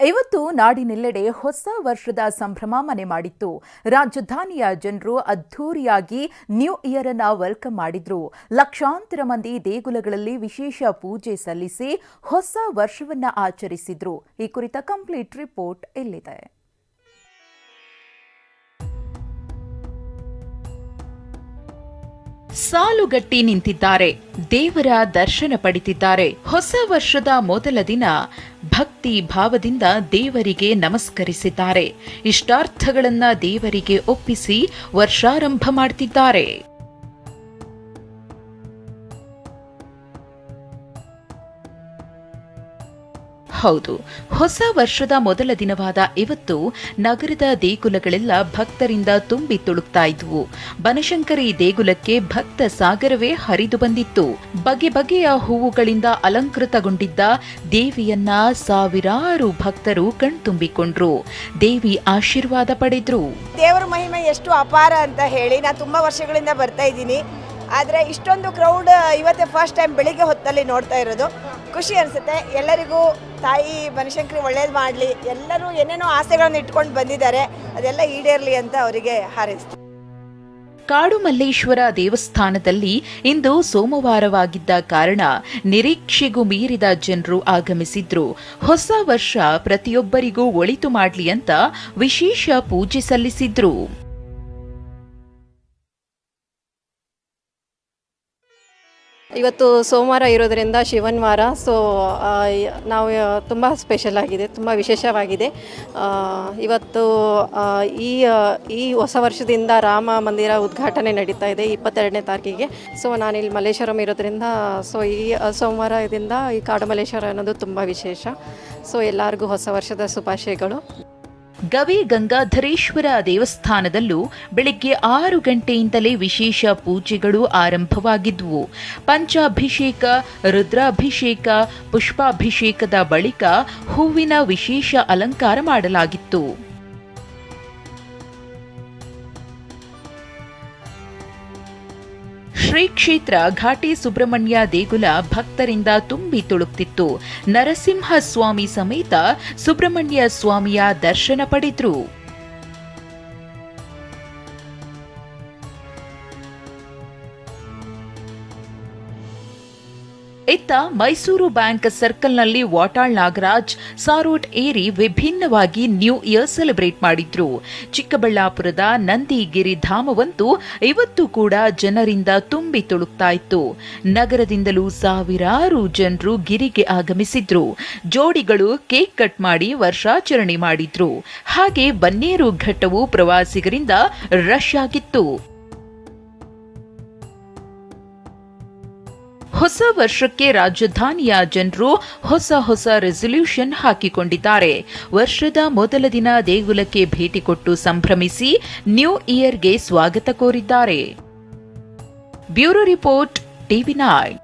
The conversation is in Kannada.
ಇವತ್ತು ನಾಡಿನೆಲ್ಲೆಡೆ ಹೊಸ ವರ್ಷದ ಸಂಭ್ರಮ ಮನೆ ಮಾಡಿತ್ತು. ರಾಜಧಾನಿಯ ಜನರು ಅದ್ಧೂರಿಯಾಗಿ ನ್ಯೂ ಇಯರ್ ಅನ್ನ ವೆಲ್ಕಮ್ ಮಾಡಿದ್ರು. ಲಕ್ಷಾಂತರ ಮಂದಿ ದೇಗುಲಗಳಲ್ಲಿ ವಿಶೇಷ ಪೂಜೆ ಸಲ್ಲಿಸಿ ಹೊಸ ವರ್ಷವನ್ನ ಆಚರಿಸಿದ್ರು. ಈ ಕುರಿತ ಕಂಪ್ಲೀಟ್ ರಿಪೋರ್ಟ್ ಇಲ್ಲಿದೆ. ಸಾಲುಗಟ್ಟಿ ನಿಂತಿದ್ದಾರೆ, ದೇವರ ದರ್ಶನ ಪಡೆದಿದ್ದಾರೆ. ಹೊಸ ವರ್ಷದ ಮೊದಲ ದಿನ ಭಕ್ತಿ ಭಾವದಿಂದ ದೇವರಿಗೆ ನಮಸ್ಕರಿಸಿದ್ದಾರೆ. ಇಷ್ಟಾರ್ಥಗಳನ್ನ ದೇವರಿಗೆ ಒಪ್ಪಿಸಿ ವರ್ಷಾರಂಭ ಮಾಡುತ್ತಿದ್ದಾರೆ. ಹೌದು, ಹೊಸ ವರ್ಷದ ಮೊದಲ ದಿನವಾದ ಇವತ್ತು ನಗರದ ದೇಗುಲಗಳೆಲ್ಲ ಭಕ್ತರಿಂದ ತುಂಬಿ ತುಳುಕ್ತಾ ಇದ್ವು. ಬನಶಂಕರಿ ದೇಗುಲಕ್ಕೆ ಭಕ್ತ ಸಾಗರವೇ ಹರಿದು ಬಂದಿತ್ತು. ಬಗೆ ಬಗೆಯ ಹೂವುಗಳಿಂದ ಅಲಂಕೃತಗೊಂಡಿದ್ದ ದೇವಿಯನ್ನ ಸಾವಿರಾರು ಭಕ್ತರು ಕಣ್ತುಂಬಿಕೊಂಡ್ರು. ದೇವಿ ಆಶೀರ್ವಾದ ಪಡೆದ್ರು. ದೇವರ ಮಹಿಮೆ ಎಷ್ಟು ಅಪಾರ ಅಂತ ಹೇಳಿ ನಾನು ತುಂಬಾ ವರ್ಷಗಳಿಂದ ಬರ್ತಾ ಇದ್ದೀನಿ. ಆದರೆ ಇಷ್ಟೊಂದು ಕ್ರೌಡ್ ಇವತ್ತೇ ಫಸ್ಟ್ ಟೈಮ್ ಬೆಳಿಗ್ಗೆ ಹೊತ್ತಲ್ಲಿ ನೋಡ್ತಾ ಇರೋದು. ಖುಷಿ ಅನಿಸುತ್ತೆ. ಎಲ್ಲರಿಗೂ ತಾಯಿ ಬನಶಂಕರಿ ಒಳ್ಳೇದು ಮಾಡಲಿ. ಎಲ್ಲರೂ ಏನೇನೋ ಆಸೆಗಳನ್ನು ಇಟ್ಕೊಂಡು ಬಂದಿದ್ದಾರೆ, ಅದೆಲ್ಲ ಈಡೇರಲಿ ಅಂತ ಅವರಿಗೆ ಹಾರೈಸ್ತಾರೆ. ಕಾಡುಮಲ್ಲೇಶ್ವರ ದೇವಸ್ಥಾನದಲ್ಲಿ ಇಂದು ಸೋಮವಾರವಾಗಿದ್ದ ಕಾರಣ ನಿರೀಕ್ಷೆಗೂ ಮೀರಿದ ಜನರು ಆಗಮಿಸಿದ್ರು. ಹೊಸ ವರ್ಷ ಪ್ರತಿಯೊಬ್ಬರಿಗೂ ಒಳಿತು ಮಾಡಲಿ ಅಂತ ವಿಶೇಷ ಪೂಜೆ ಸಲ್ಲಿಸಿದ್ರು. ಇವತ್ತು ಸೋಮವಾರ ಇರೋದರಿಂದ ಶಿವನ್ವಾರ, ಸೊ ನಾವು ತುಂಬ ಸ್ಪೆಷಲ್ ಆಗಿದೆ, ತುಂಬ ವಿಶೇಷವಾಗಿದೆ. ಇವತ್ತು ಈ ಹೊಸ ವರ್ಷದಿಂದ ರಾಮ ಮಂದಿರ ಉದ್ಘಾಟನೆ ನಡೀತಾ ಇದೆ 22ನೇ ತಾರೀಕಿಗೆ. ಸೊ ನಾನಿಲ್ಲಿ ಮಲ್ಲೇಶ್ವರಂ ಇರೋದ್ರಿಂದ ಸೊ ಈ ಸೋಮವಾರದಿಂದ ಈ ಕಾಡುಮಲ್ಲೇಶ್ವರ ಅನ್ನೋದು ತುಂಬ ವಿಶೇಷ. ಸೊ ಎಲ್ಲರಿಗೂ ಹೊಸ ವರ್ಷದ ಶುಭಾಶಯಗಳು. ಗವಿ ಗಂಗಾಧರೇಶ್ವರ ದೇವಸ್ಥಾನದಲ್ಲೂ ಬೆಳಗ್ಗೆ 6 ಗಂಟೆಯಿಂದಲೇ ವಿಶೇಷ ಪೂಜೆಗಳು ಆರಂಭವಾಗಿದ್ವು. ಪಂಚಾಭಿಷೇಕ, ರುದ್ರಾಭಿಷೇಕ, ಪುಷ್ಪಾಭಿಷೇಕದ ಬಳಿಕ ಹೂವಿನ ವಿಶೇಷ ಅಲಂಕಾರ ಮಾಡಲಾಗಿತ್ತು. ಶ್ರೀ ಕ್ಷೇತ್ರ ಘಾಟಿ ಸುಬ್ರಹ್ಮಣ್ಯ ದೇಗುಲ ಭಕ್ತರಿಂದ ತುಂಬಿ ತುಳುಕ್ತಿತ್ತು. ನರಸಿಂಹಸ್ವಾಮಿ ಸಮೇತ ಸುಬ್ರಹ್ಮಣ್ಯ ಸ್ವಾಮಿಯ ದರ್ಶನ ಪಡೆದ್ರು. ಇತ್ತ ಮೈಸೂರು ಬ್ಯಾಂಕ್ ಸರ್ಕಲ್ನಲ್ಲಿ ವಾಟಾಳ್ ನಾಗರಾಜ್ ಸಾರೋಟ್ ಏರಿ ವಿಭಿನ್ನವಾಗಿ ನ್ಯೂ ಇಯರ್ ಸೆಲೆಬ್ರೇಟ್ ಮಾಡಿದ್ರು. ಚಿಕ್ಕಬಳ್ಳಾಪುರದ ನಂದಿಗಿರಿ ಧಾಮವಂತೂ ಇವತ್ತು ಕೂಡ ಜನರಿಂದ ತುಂಬಿ ತುಳುಕ್ತಾ ಇತ್ತು. ನಗರದಿಂದಲೂ ಸಾವಿರಾರು ಜನರು ಗಿರಿಗೆ ಆಗಮಿಸಿದ್ರು. ಜೋಡಿಗಳು ಕೇಕ್ ಕಟ್ ಮಾಡಿ ವರ್ಷಾಚರಣೆ ಮಾಡಿದ್ರು. ಹಾಗೆ ಬನ್ನೇರು ಘಟ್ಟವು ಪ್ರವಾಸಿಗರಿಂದ ರಶ್ ಆಗಿತ್ತು. ಹೊಸ ವರ್ಷಕ್ಕೆ ರಾಜಧಾನಿಯ ಜನರು ಹೊಸ ರೆಸಲ್ಯೂಷನ್ ಹಾಕಿಕೊಂಡಿದ್ದಾರೆ. ವರ್ಷದ ಮೊದಲ ದಿನ ದೇಗುಲಕ್ಕೆ ಭೇಟಿ ಕೊಟ್ಟು ಸಂಭ್ರಮಿಸಿ ನ್ಯೂ ಇಯರ್ಗೆ ಸ್ವಾಗತ ಕೋರಿದ್ದಾರೆ. Bureau report, TV9.